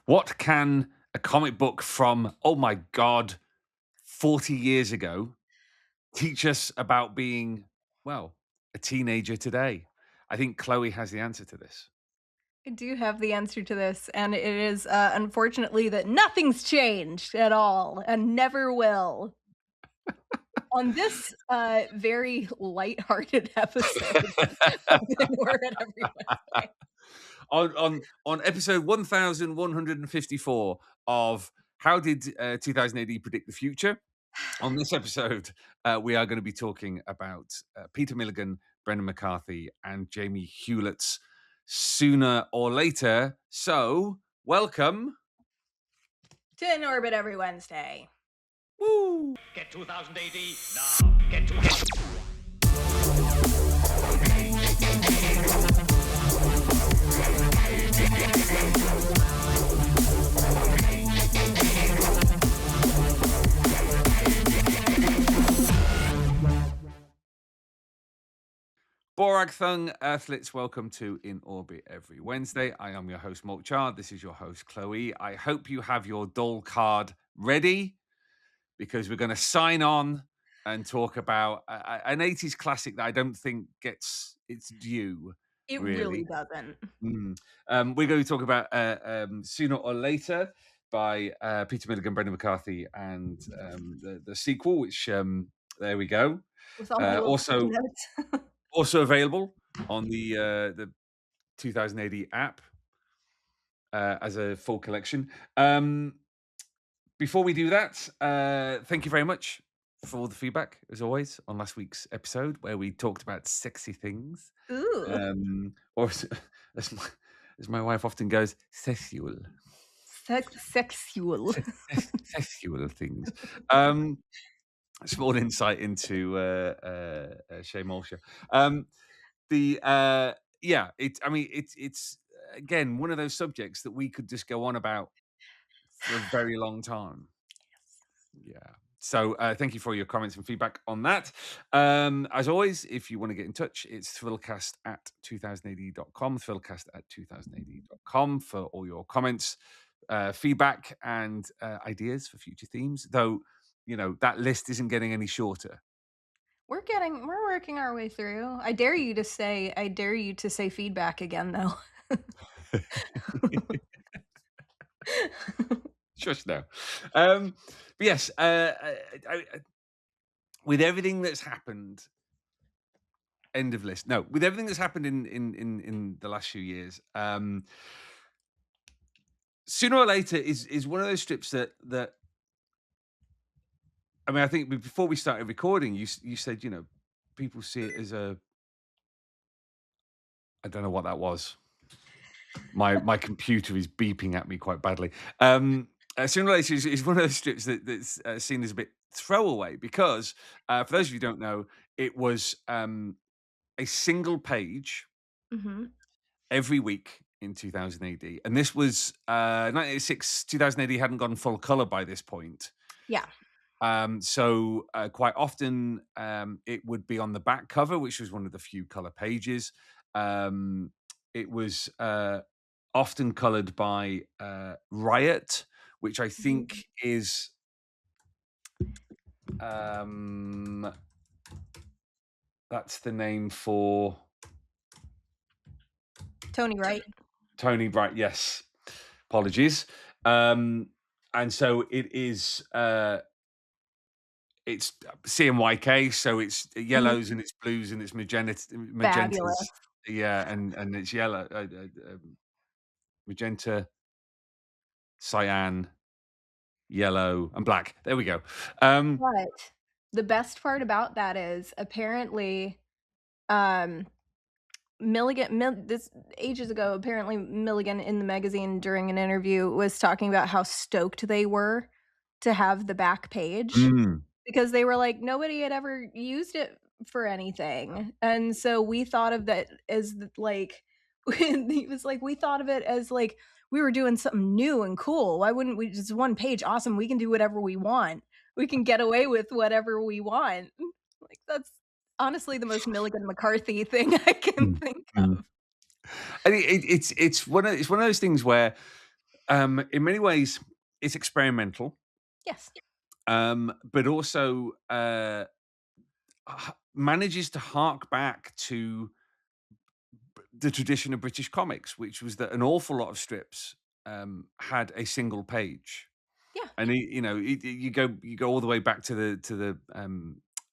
What can a comic book from, oh my God, 40 years ago teach us about being, well, a teenager today? I think Chloe has the answer to this. I do have the answer to this, and it is, unfortunately that nothing's changed at all and never will. On this, very lighthearted episode of In Orbit Every Wednesday. On episode 1154 of How Did 2000 AD Predict the Future? On this episode, we are going to be talking about Peter Milligan, Brendan McCarthy, and Jamie Hewlett's Sooner or Later. So, welcome. To In Orbit Every Wednesday. Woo! Get 2000 AD now. Get 2000. Borag Thung, Earthlets, welcome to In Orbit Every Wednesday. I am your host, Molch-R. This is your host, Chloe. I hope you have your doll card ready because we're going to sign on and talk about an 80s classic that I don't think gets its due, It really really. doesn't. We're going to talk about Sooner or Later by Peter Milligan, Brendan McCarthy, and the sequel, which, there we go. With all my little sticky Also, notes. also available on the 2000 AD app as a full collection. Before we do that, thank you very much for all the feedback, as always, on last week's episode where we talked about sexy things. Ooh. Or as my wife often goes, sexual. Sexual. Sexual things. Small insight into Shay Molcher. It's again one of those subjects that we could just go on about for a very long time. Yeah. So thank you for your comments and feedback on that. As always, if you want to get in touch, it's thrillcast at 2000ad.com, thrillcast at 2000ad.com for all your comments, feedback, and ideas for future themes. Though, you know, that list isn't getting any shorter. We're working our way through. I dare you to say feedback again, though. Shush now. But yes, with everything that's happened, end of list. No, with everything that's happened in the last few years, Sooner or Later is one of those strips that I mean, I think before we started recording, you said, you know, people see it as a, I don't know what that was. My computer is beeping at me quite badly. Sooner or Later is one of those strips that's seen as a bit throwaway because, for those of you who don't know, it was a single page Mhm. every week in 2000 AD, and this was 1986. 2000 AD hadn't gone full color by this point. Yeah. So quite often it would be on the back cover, which was one of the few color pages. It was often colored by Riot, which I Mhm. think is that's the name for Tony Wright. Tony Bright. Yes, apologies. And so it is. It's CMYK, so it's Mhm. yellows and it's blues and it's Fabulous. magentas. Yeah, and it's yellow, magenta, cyan, yellow, and black. There we go. But the best part about that is apparently, um, this ages ago, apparently Milligan in the magazine during an interview was talking about how stoked they were to have the back page Mm, because they were like, nobody had ever used it for anything. And so we thought of that as like, he was like, we thought of it as like we were doing something new and cool. Why wouldn't we just one page? Awesome. We can do whatever we want. We can get away with whatever we want. Like, that's honestly the most Milligan McCarthy thing I can mm, think mm. of. And it's one of those things where In many ways, it's experimental, Yes. but also manages to hark back to the tradition of British comics, which was that an awful lot of strips had a single page. Yeah. And you go all the way back to the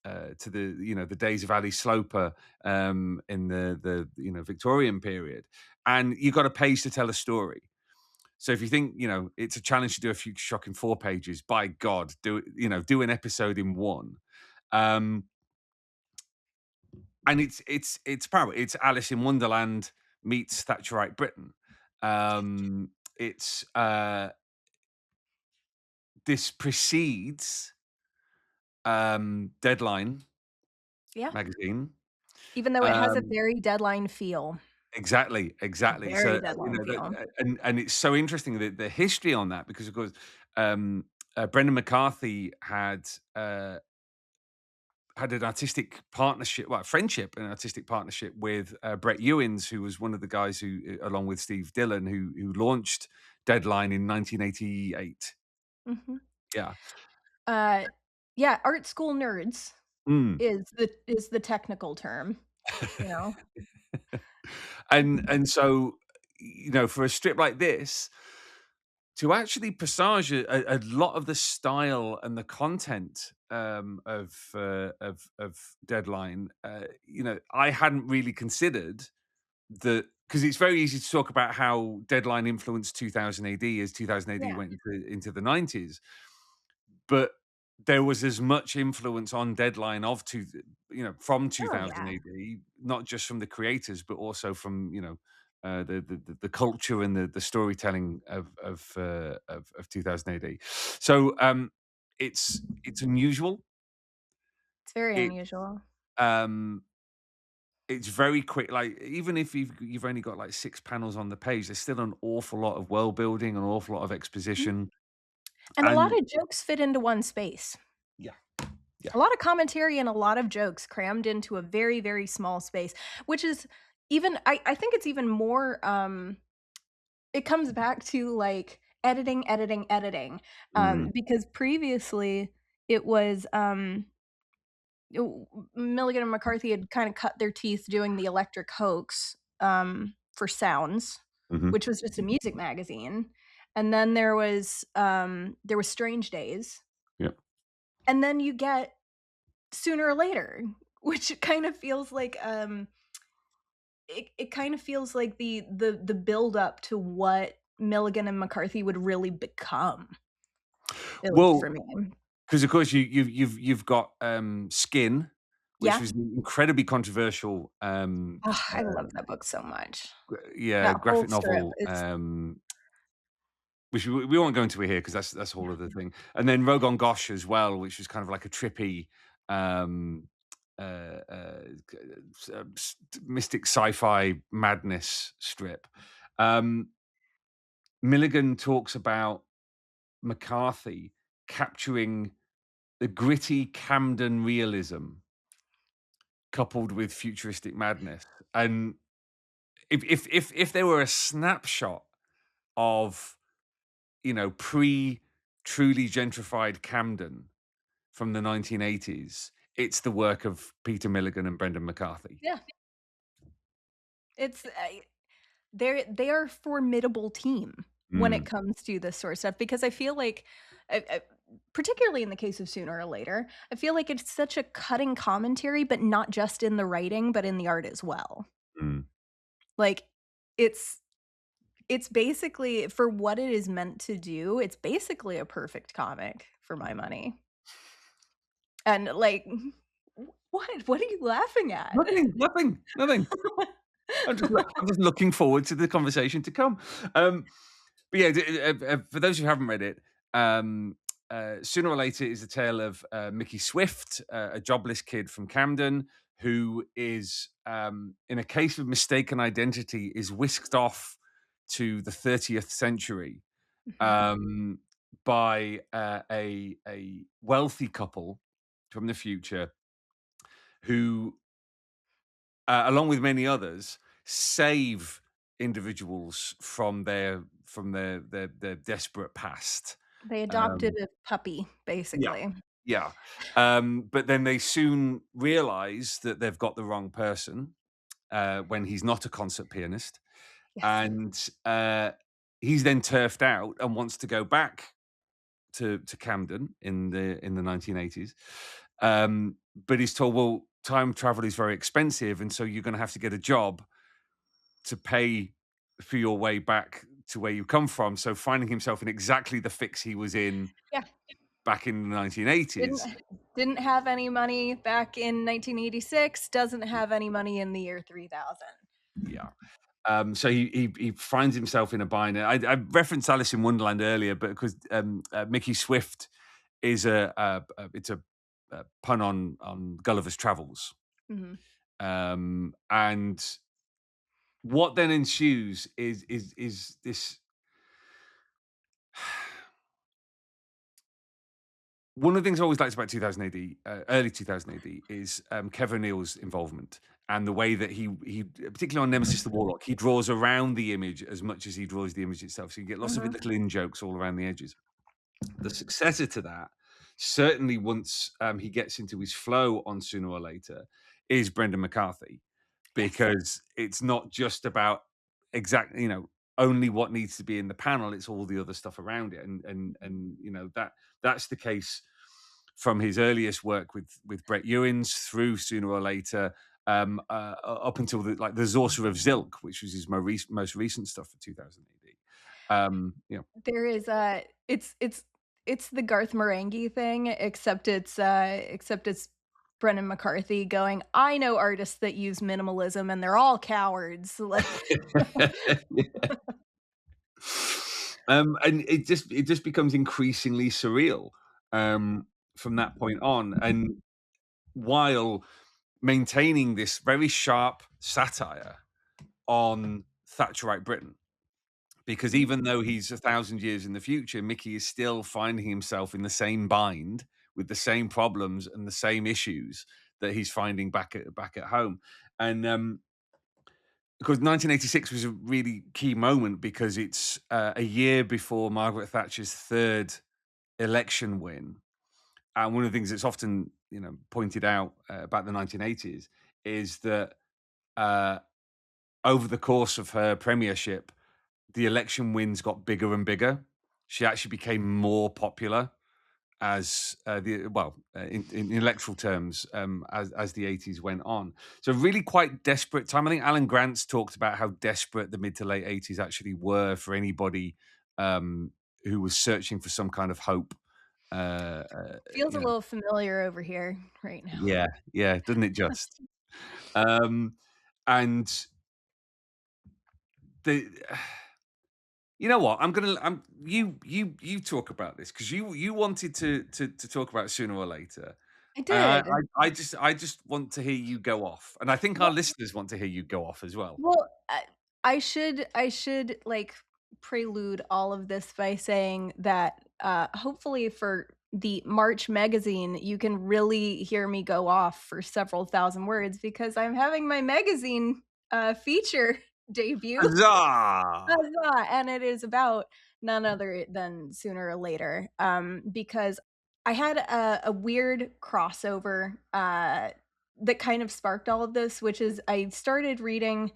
the days of Ali Sloper in the Victorian period, and you got a page to tell a story. So if you think it's a challenge to do a Future Shock in 4 pages, by God, do it. Do an episode in one. Um, and it's powerful. It's Alice in Wonderland meets Thatcherite Britain. It's This precedes Deadline Yeah. magazine. Even though it has a Um, very Deadline feel. exactly, exactly. So Very Deadline feel. and it's so interesting the history on that because of course Brendan McCarthy had an artistic partnership, well, friendship, an artistic partnership with Brett Ewins, who was one of the guys who, along with Steve Dillon, who launched Deadline in 1988. Mhm. Yeah. Uh, yeah, art school nerds Mm. is the technical term, you know? And so, for a strip like this, to actually presage a lot of the style and the content of Deadline, I hadn't really considered that because it's very easy to talk about how Deadline influenced 2000 AD as 2000 AD Yeah. went into the 90s, but there was as much influence on Deadline from Oh, 2000 yeah. AD, not just from the creators, but also from the culture and the storytelling of 2000 AD. So it's unusual. It's very It unusual. um it's very quick. Like even if you've only got like 6 panels on the page, there's still an awful lot of world building, an awful lot of Mhm. exposition, And a lot and of jokes fit into one space. yeah, yeah. A lot of commentary and a lot of jokes crammed into a very, very small space, which is even I think it's even more, it comes back to, like, editing, editing, editing, Mm, because previously it was, Milligan and McCarthy had kinda cut their teeth doing the Electric Hoax, for Sounds, mhm. which was just a music magazine, and then there was Strange Days, Yeah. and then you get Sooner or Later, which kind of feels like, it kind of feels like the build up to what Milligan and McCarthy would really become, at least Well, for me. because of course you've got Skin, which Yeah. was an incredibly controversial Ugh, I love that book so much. yeah That whole graphic strip, novel. it's Which we won't go into it here because that's a whole other thing. And then Rogon Gosh as well, which was kind of like a trippy, um, mystic sci-fi madness strip. Um, Milligan talks about McCarthy capturing the gritty Camden realism coupled with futuristic madness. And if there were a snapshot of pre truly gentrified Camden from the 1980s, it's the work of Peter Milligan and Brendan McCarthy. yeah, it's they are a formidable team when it Mm, comes to this sort of stuff because I feel like, particularly in the case of Sooner or Later, I feel like it's such a cutting commentary, but not just in the writing, but in the art as well. mm. Like, it's it's basically for what it is meant to do, it's basically a perfect comic for my money. And, like, what? What are you laughing at? Nothing, nothing, nothing. I'm just looking forward to the conversation to come. Um, but yeah, for those who haven't read it, um, Sooner or Later is a tale of Mickey Swift, a jobless kid from Camden, who is, in a case of mistaken identity, is whisked off to the 30th century Mhm. um, by a wealthy couple from the future who, along with many others, save individuals from their from their desperate past. They adopted Um, a puppy, yeah, basically. yeah. But then they soon realize that they've got the wrong person when he's not a concert pianist, Yes. and he's then turfed out and wants to go back to Camden in the 1980s. But he's told, well, time travel is very expensive, and so you're going to have to get a job to pay for your way back to where you come from. So finding himself in exactly the fix he was in Yeah. back in the Didn't 1980s. didn't have any money back in 1986, doesn't have any money in the year 3000. Yeah. So he finds himself in a bind. I referenced Alice in Wonderland earlier, but because Mickey Swift is a pun on Gulliver's Travels, Mhm. and what then ensues is this. One of the things I always liked about 2000 AD, early 2000 AD, is Kevin Neal's involvement and the way that he particularly on Nemesis the Warlock, he draws around the image as much as he draws the image itself. So you get lots of Mhm. little in jokes all around the edges. The successor to that, certainly once he gets into his flow on Sooner or Later, is Brendan McCarthy, Yes. because it's not just about only what needs to be in the panel, it's all the other stuff around it. And that's the case from his earliest work with Brett Ewins through Sooner or Later, up until the Sorcerer of Zilk, which was his most recent stuff for 2000 AD. There is a it's the Garth Marenghi thing, except it's Brendan McCarthy going, "I know artists that use minimalism and they're all cowards." Like, And it just becomes increasingly surreal from that point on, and while maintaining this very sharp satire on Thatcherite Britain, because Mhm. even though he's 1,000 years in the future, Mickey is still finding himself in the same bind with the same problems and the same issues that he's finding back at home. And because 1986 was a really key moment, because it's a year before Margaret Thatcher's third election win. And one of the things that's often pointed out about the 1980s is that uh, over the course of her premiership, the election wins got bigger and bigger. She actually became more popular as in electoral terms, as the 80s went on. So really quite desperate time. I think Alan Grant's talked about how desperate the mid to late 80s actually were for anybody who was searching for some kind of hope. Uh, uh, Feels you a know, little familiar over here right now. yeah, yeah, doesn't it just? Um, and the You know what? You talk about this because you wanted to talk about Sooner or Later, I and did. I just want to hear you go off, and I think our Well listeners want to hear you go off as well. well, I should, like, prelude all of this by saying that, hopefully for the March magazine, you can really hear me go off for several thousand words because I'm having my magazine, feature debut. Huzzah! Huzzah! And it is about none other than Sooner or Later, because I had a weird crossover, that kind of sparked all of this, which is I started rereading,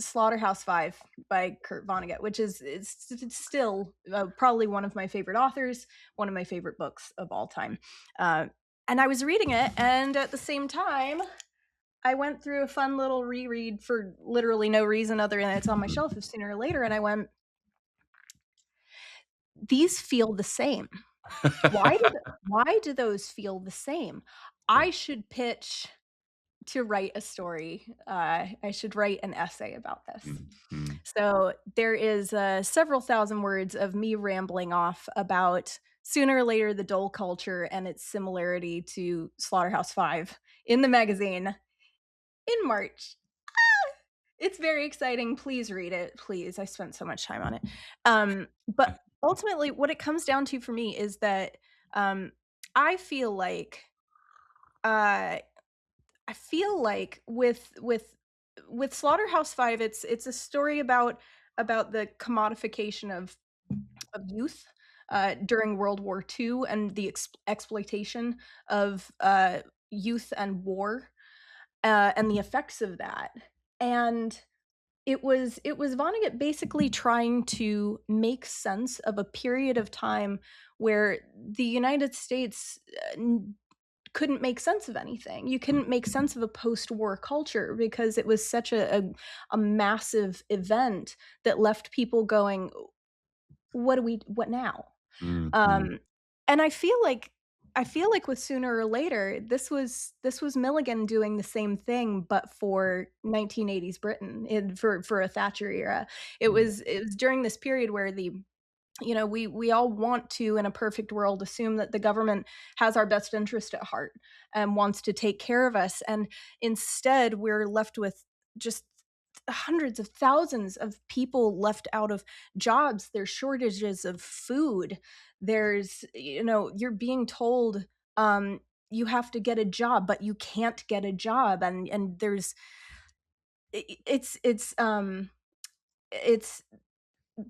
Slaughterhouse-Five by Kurt Vonnegut, which is it's still, probably one of my favorite authors, one of my favorite books of all time, and I was reading it, and at the same time I went through a fun little reread for literally no reason other than it's on my shelf of Sooner or Later, and I went, "These feel the same. Why do those feel the same? Yeah. I should pitch to write a story. I should write an essay about this." Mhm, mhm. So there is several thousand words of me rambling off about Sooner or Later, the Dole culture, and its similarity to Slaughterhouse-Five in the magazine in March. It's very exciting. Please read it. Please. I spent so much time on it. But ultimately, what it comes down to for me is that um, I feel like uh, with Slaughterhouse Five, it's a story about about the commodification of youth during World War II and the exploitation of youth and war and the effects of that. And it was Vonnegut basically trying to make sense of a period of time where the United States couldn't make sense of anything. You couldn't make sense of a post-war culture because it was such a massive event that left people going, what now? Mm-hmm. Um, and I feel like with Sooner or Later, this was Milligan doing the same thing, but for 1980s Britain, for a Thatcher era. It was during this period where we all want to, in a perfect world, assume that the government has our best interest at heart and wants to take care of us, and instead we're left with just hundreds of thousands of people left out of jobs. There's shortages of food. You're being told you have to get a job, but you can't get a job, and there's it's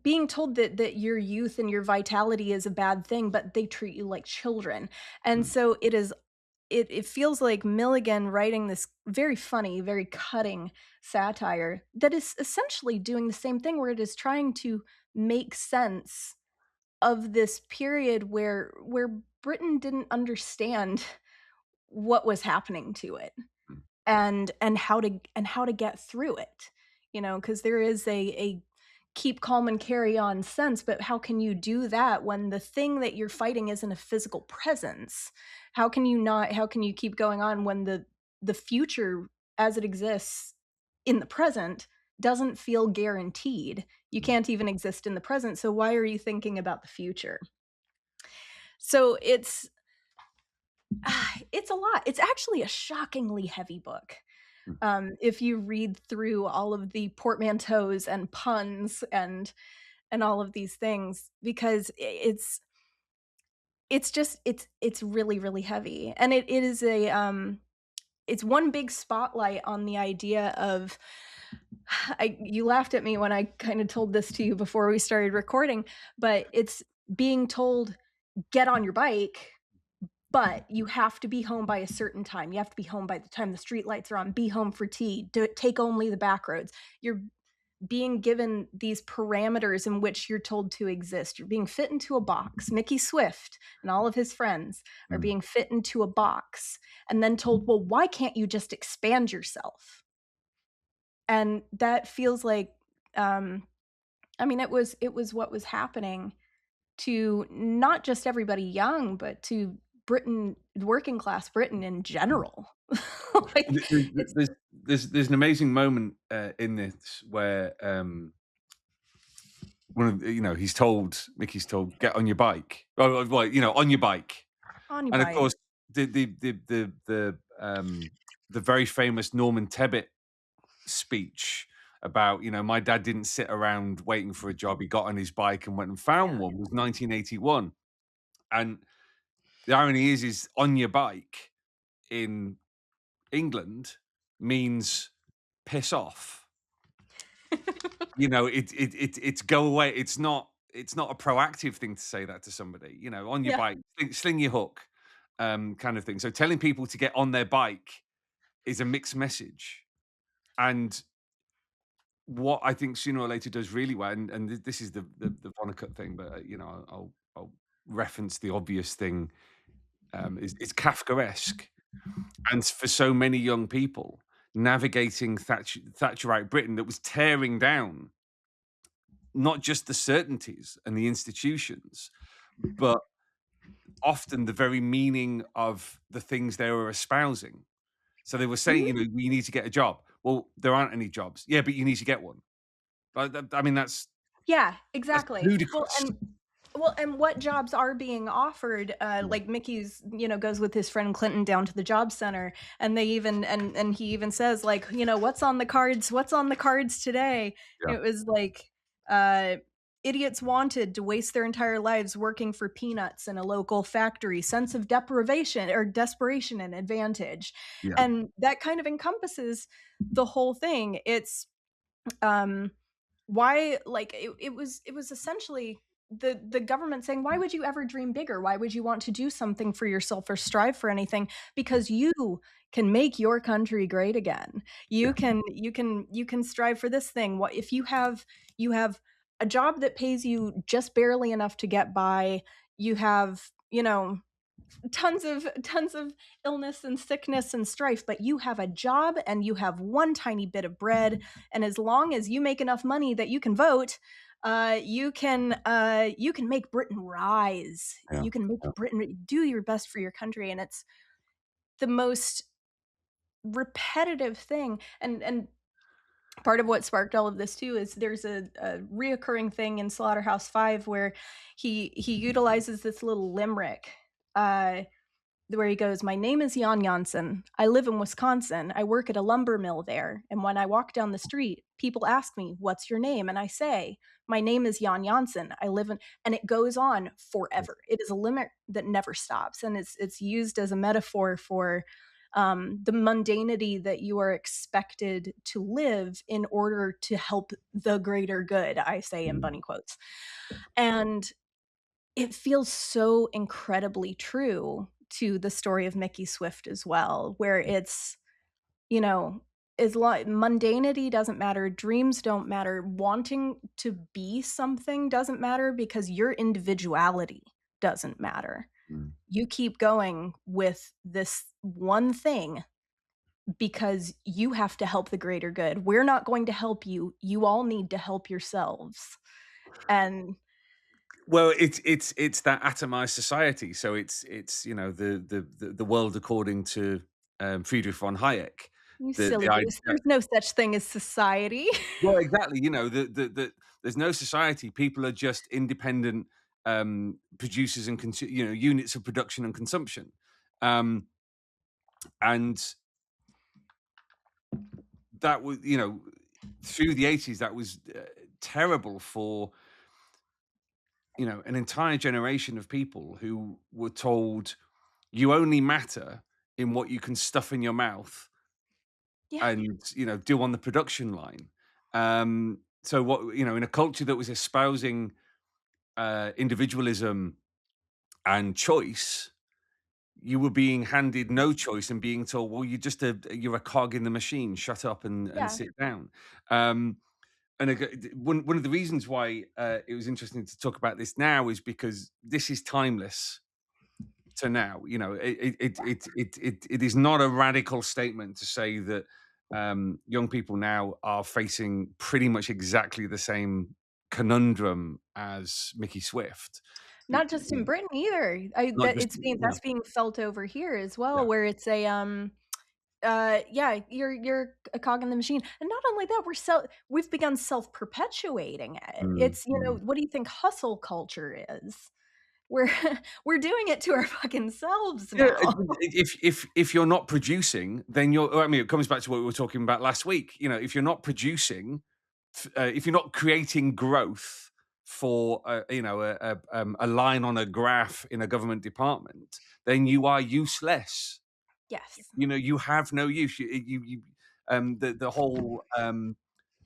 being told that your youth and your vitality is a bad thing, but they treat you like children. And so it feels like Milligan writing this very funny, very cutting satire that is essentially doing the same thing, where it is trying to make sense of this period where Britain didn't understand what was happening to it and how to get through it. Because there is a keep calm and carry on sense, but how can you do that when the thing that you're fighting isn't a physical presence? How can you keep going on when the future as it exists in the present doesn't feel guaranteed? You can't even exist in the present, so why are you thinking about the future? So it's a lot. It's actually a shockingly heavy book. If you read through all of the portmanteaus and puns and all of these things, because it's really, really heavy. And it is it's one big spotlight on the idea of you laughed at me when I kind of told this to you before we started recording, but it's being told, get on your bike, but you have to be home by a certain time. You have to be home by the time the street lights are on. Be home for tea. Take only the back roads. You're being given these parameters in which you're told to exist. You're being fit into a box. Mickey Swift and all of his friends are being fit into a box and then told, well, why can't you just expand yourself? And that feels like, it was what was happening to not just everybody young, but to Britain, working class Britain in general. Like, it's There's an amazing moment in this where one of Mickey's told, get on your bike. Oh, well, on your bike. on your And of bike. course, the very famous Norman Tebbit speech about, my dad didn't sit around waiting for a job. He got on his bike and went and found one, was 1981. And the irony is on your bike in England means piss off. It's go away. It's not a proactive thing to say that to somebody. On your Yeah. bike, sling your hook, kind of thing. So telling people to get on their bike is a mixed message. And what I think Sooner or Later does really well, and this is the Vonnegut thing, but I'll reference the obvious thing. Is it's Kafkaesque, and for so many young people navigating Thatcherite Britain that was tearing down not just the certainties and the institutions, but often the very meaning of the things they were espousing. So they were saying, Mhm. you need to get a job. Well, there aren't any jobs. Yeah, but you need to get one. I mean, that's Yeah, that's exactly. Well, ludicrous. and what jobs are being offered? Like Mickey's, goes with his friend Clinton down to the job center, and they even and he even says, like, what's on the cards? What's on the cards today? Yeah. It was like, uh, idiots wanted to waste their entire lives working for peanuts in a local factory. Sense of deprivation or desperation and advantage, Yeah. and that kind of encompasses the whole thing. It's um why, like, it was essentially the government saying, "Why would you ever dream bigger? Why would you want to do something for yourself or strive for anything? Because you can make your country great again. Yeah. You can strive for this thing. What if you have a job that pays you just barely enough to get by, you have, you know, tons of illness and sickness and strife, but you have a job and you have one tiny bit of bread, and as long as you make enough money that you can vote, you can make Britain rise. Yeah. You can make Yeah. Britain do your best for your country, and it's the most repetitive thing. And part of what sparked all of this too is there's a reoccurring thing in Slaughterhouse-Five where he utilizes this little limerick. Uh, where he goes, "My name is Jan Janssen. I live in Wisconsin. I work at a lumber mill there. And when I walk down the street, people ask me, 'What's your name?' And I say, 'My name is Jan Janssen. I live in,'" and it goes on forever. It is a limit that never stops. And it's used as a metaphor for the mundanity that you are expected to live in order to help the greater good, I say in Mm. bunny quotes. And it feels so incredibly true to the story of Mickey Swift as well, where it's, you know, as lo mundanity doesn't matter, dreams don't matter, wanting to be something doesn't matter because your individuality doesn't matter. Mm. You keep going with this one thing because you have to help the greater good. We're not going to help you. You all need to help yourselves. And Well, it's that atomized society. So it's the world according to Friedrich von Hayek. you The silly goose, idea, there's no such thing as society. well, exactly. There's no society. People are just independent producers and units of production and consumption. Um, and that was through the 80s that was terrible for an entire generation of people who were told you only matter in what you can stuff in your mouth Yeah, and do on the production line. So what in a culture that was espousing individualism and choice, you were being handed no choice and being told, well, you're a cog in the machine, shut up and yeah. sit down. um And one of the reasons why it was interesting to talk about this now is because this is timeless to now. It is not a radical statement to say that young people now are facing pretty much exactly the same conundrum as Mickey Swift. Not just in Britain either. I Not that just it's being yeah, that's being felt over here as yeah. well, where it's a, yeah, you're a cog in the machine, and not only that, we've begun self-perpetuating it. Mm, It's, mm. what do you think hustle culture is? We're we're doing it to our fucking selves Yeah, now. if you're not producing, then I mean, it comes back to what we were talking about last week. If you're not producing, if you're not creating growth for a line on a graph in a government department, then you are useless. Yes. You have no use. The whole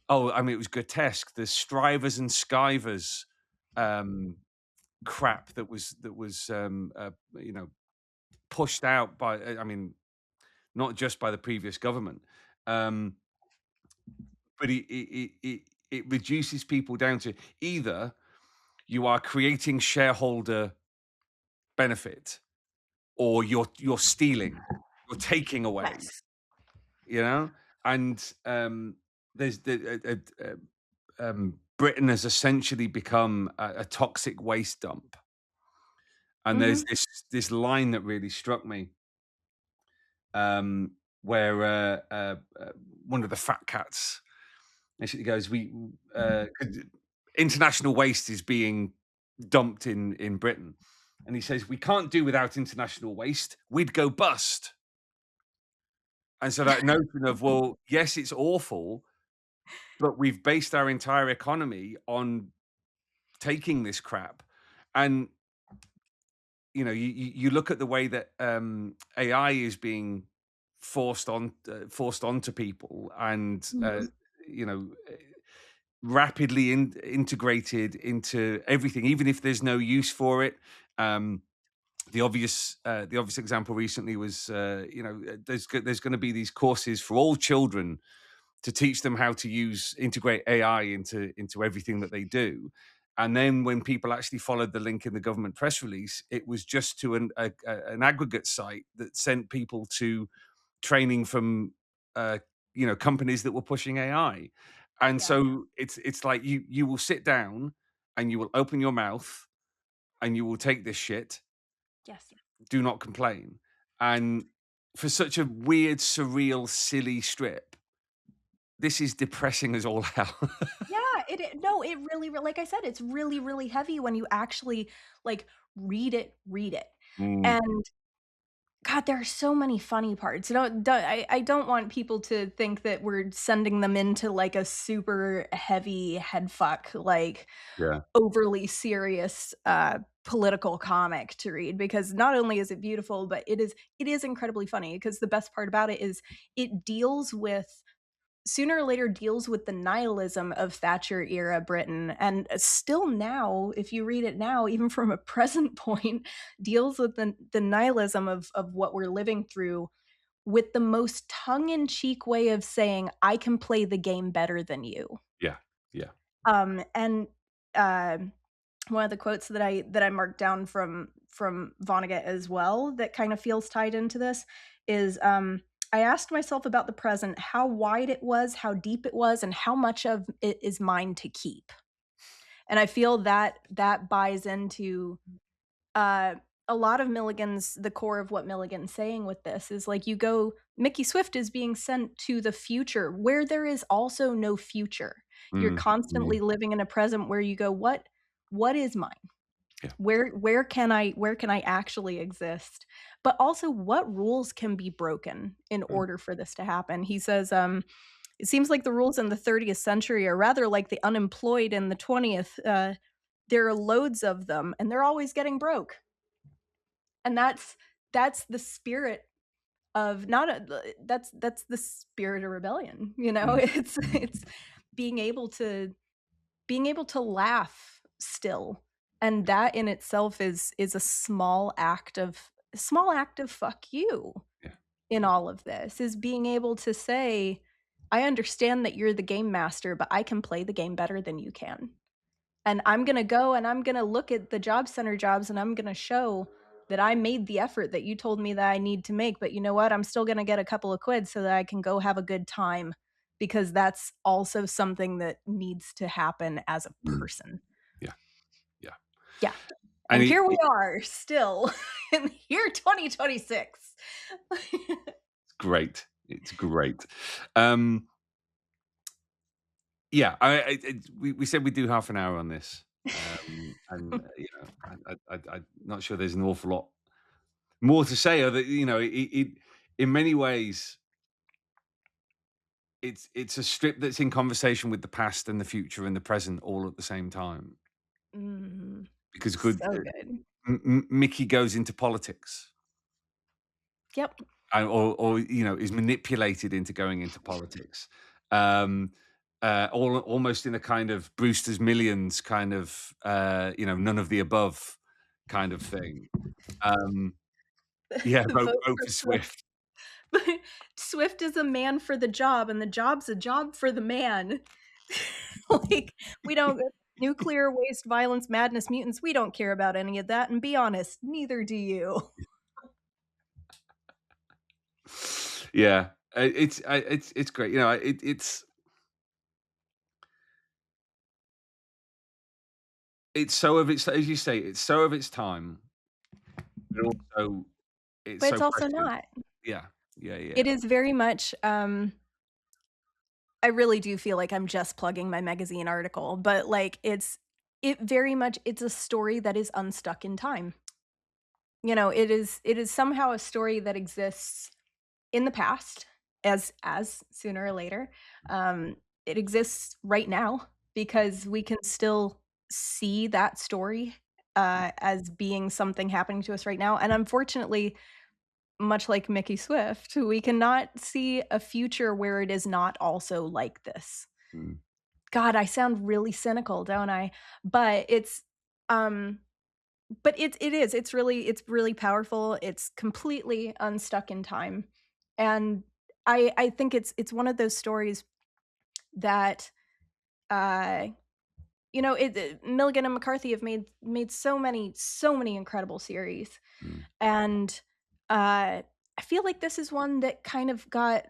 oh, I mean, it was grotesque. The strivers and skivers um, crap that was pushed out by, I mean, not just by the previous government, um, but it reduces people down to either you are creating shareholder benefit or you're stealing, you're taking away, Yes. you know, and there's Britain has essentially become a toxic waste dump, and there's Mhm. this line that really struck me um, where one of the fat cats basically goes, "We 'cause international waste is being dumped in Britain," and he says, "We can't do without international waste. We'd go bust." And so that notion of, well, yes, it's awful, but we've based our entire economy on taking this crap, and you look at the way that AI is being forced onto people, and Mhm. you know rapidly integrated into everything, even if there's no use for it. Um, the obvious example recently was, there's going to be these courses for all children to teach them how to integrate AI into everything that they do. And then when people actually followed the link in the government press release, it was just to an aggregate site that sent people to training from uh, companies that were pushing AI. And Yeah. so it's like you will sit down and you will open your mouth and you will take this shit. Yes. Do not complain. And for such a weird, surreal, silly strip, this is depressing as all hell. Yeah, no, it really, like I said, it's really, really heavy when you actually, like, read it, Mm, and God, there are so many funny parts. You know, I don't want people to think that we're sending them into, like, a super heavy head fuck, like, yeah. overly serious, political comic to read, because not only is it beautiful, but it is incredibly funny, because the best part about it is it deals with sooner or later deals with the nihilism of Thatcher era Britain, and still now, if you read it now, even from a present point, deals with the nihilism of what we're living through, with the most tongue-in-cheek way of saying, "I can play the game better than you." Yeah. Yeah. And, uh, one of the quotes that I marked down from Vonnegut as well, that kind of feels tied into this, is, "I asked myself about the present, how wide it was, how deep it was, and how much of it is mine to keep." And I feel that that buys into, uh, a lot of Milligan's the core of what Milligan's saying with this is, like, Mickey Swift is being sent to the future where there is also no future. You're Mm, mm, constantly living in a present where you go, "What is mine? yeah. Where can I actually exist?" But also, what rules can be broken in Mm, order for this to happen? He says, "It seems like the rules in the 30th century are rather like the unemployed in the 20th. There are loads of them, and they're always getting broke." And that's the spirit of not a that's the spirit of rebellion, you know? mm, It's being able to laugh still, and that in itself is a small act of "fuck you" yeah. in Yeah. all of this, is being able to say, "I understand that you're the game master, but I can play the game better than you can." And I'm gonna go and I'm gonna look at the job center jobs, and I'm gonna show that I made the effort that you told me that I need to make, but you know what? I'm still gonna get a couple of quid so that I can go have a good time, because that's also something that needs to happen as a Mm, person. yeah. Yeah. Yeah. And And here we are still in the year 2026. it's great. It's great. Um, yeah. We said we'd do half an hour on this. And I'm not sure there's an awful lot more to say. Other, in many ways, it's a strip that's in conversation with the past and the future and the present all at the same time. Mhm. Because So good. Mickey goes into politics, Yep. and or is manipulated into going into politics, um, almost in a kind of Brewster's Millions kind of none of the above kind of thing. Um, yeah, Vote vote for for Swift. Swift. Swift is a man for the job, and the job's a job for the man. Like, we don't nuclear waste, violence, madness, mutants, we don't care about any of that, and be honest, neither do you. Yeah, it's great. It's so of its, as you say, it's so of its time, but also it's But so it's also prescient. not. Yeah, yeah, It yeah. is very much, I really do feel like I'm just plugging my magazine article, but, like, it's a story that is unstuck in time. You know, it is somehow a story that exists in the past, as sooner or later. It exists right now because we can still see that story, as being something happening to us right now, and unfortunately, much like Mickey Swift, we cannot see a future where it is not also like this. Mm. God, I sound really cynical, don't I? But um it's really powerful. It's completely unstuck in time. And I think it's one of those stories that uh Milligan and McCarthy have made so many incredible series. Mm, And I feel like this is one that kind of got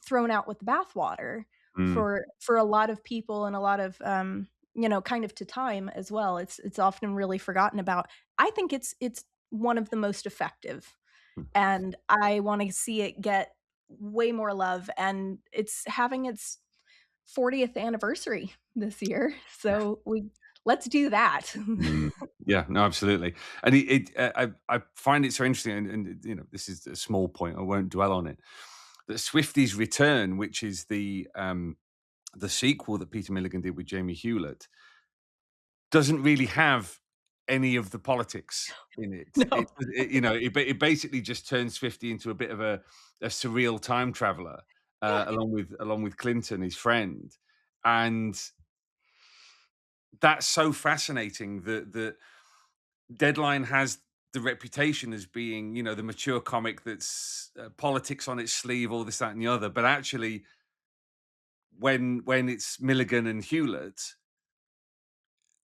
thrown out with the bathwater mm, for a lot of people and a lot of kind of to time as well. It's often really forgotten about. I think it's one of the most effective, mm. and I want to see it get way more love, and it's having its 40th anniversary this year. So we let's do that. Mm. Yeah, no, absolutely. And I find it so interesting, and this is a small point. I won't dwell on it. That Swifty's Return, which is the sequel that Peter Milligan did with Jamie Hewlett, doesn't really have any of the politics in it. No. It basically just turns Swifty into a bit of a surreal time traveler, Yeah. along with Clinton, his friend, and that's so fascinating that Deadline has the reputation as being, the mature comic that's politics on its sleeve, all this, that, and the other. But actually, when it's Milligan and Hewlett,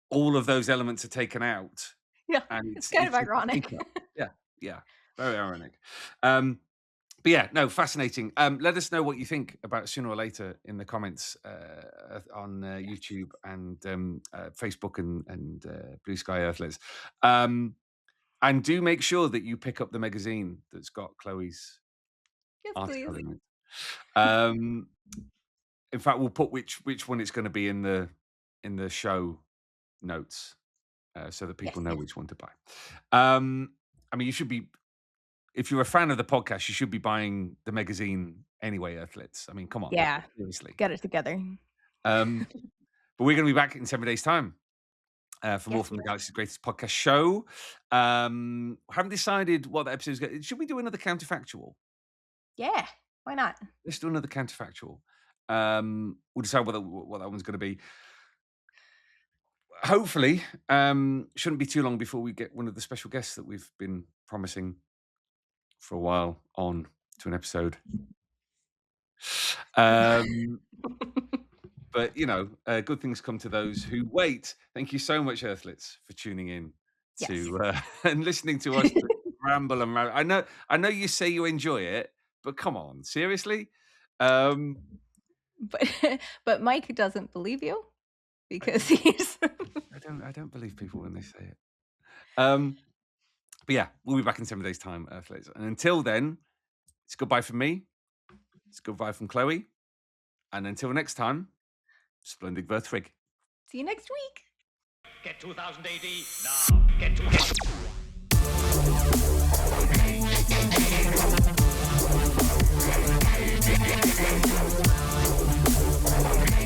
all of those elements are taken out, Yeah. and It's kind of it's a ironic. tinker. Yeah, yeah, very ironic. But yeah, no, fascinating. Let us know what you think about Sooner or Later in the comments on YouTube and Facebook and Blue Sky Earthlets. And do make sure that you pick up the magazine that's got Chloe's Yes, please. article in it. Um, in fact, we'll put which one it's going to be in the show notes so that people Yes, know yes. which one to buy. I mean, you should be, if you're a fan of the podcast, you should be buying the magazine anyway, Earthlets. I mean, come on, Yeah. seriously. Get it together. But we're going to be back in 7 days' time. For more Yes, from we the are. Galaxy's Greatest Podcast Show. Haven't decided what the episode is going. Should we do another counterfactual? Yeah. Why not? Let's do another counterfactual. We'll decide what that one's going to be. Hopefully, shouldn't be too long before we get one of the special guests that we've been promising for a while on to an episode. But good things come to those who wait. Thank you so much, Earthlets, for tuning in Yes. to and listening to us ramble and ramble. I know you say you enjoy it, but come on, seriously. But Mike doesn't believe you because he's I don't believe people when they say it. But yeah, we'll be back in 7 days' time, Earthlets. And until then, it's goodbye from me. It's goodbye from Chloe. And until next time, Splendid Verthrig. See you next week. Get 2000 AD now. Get to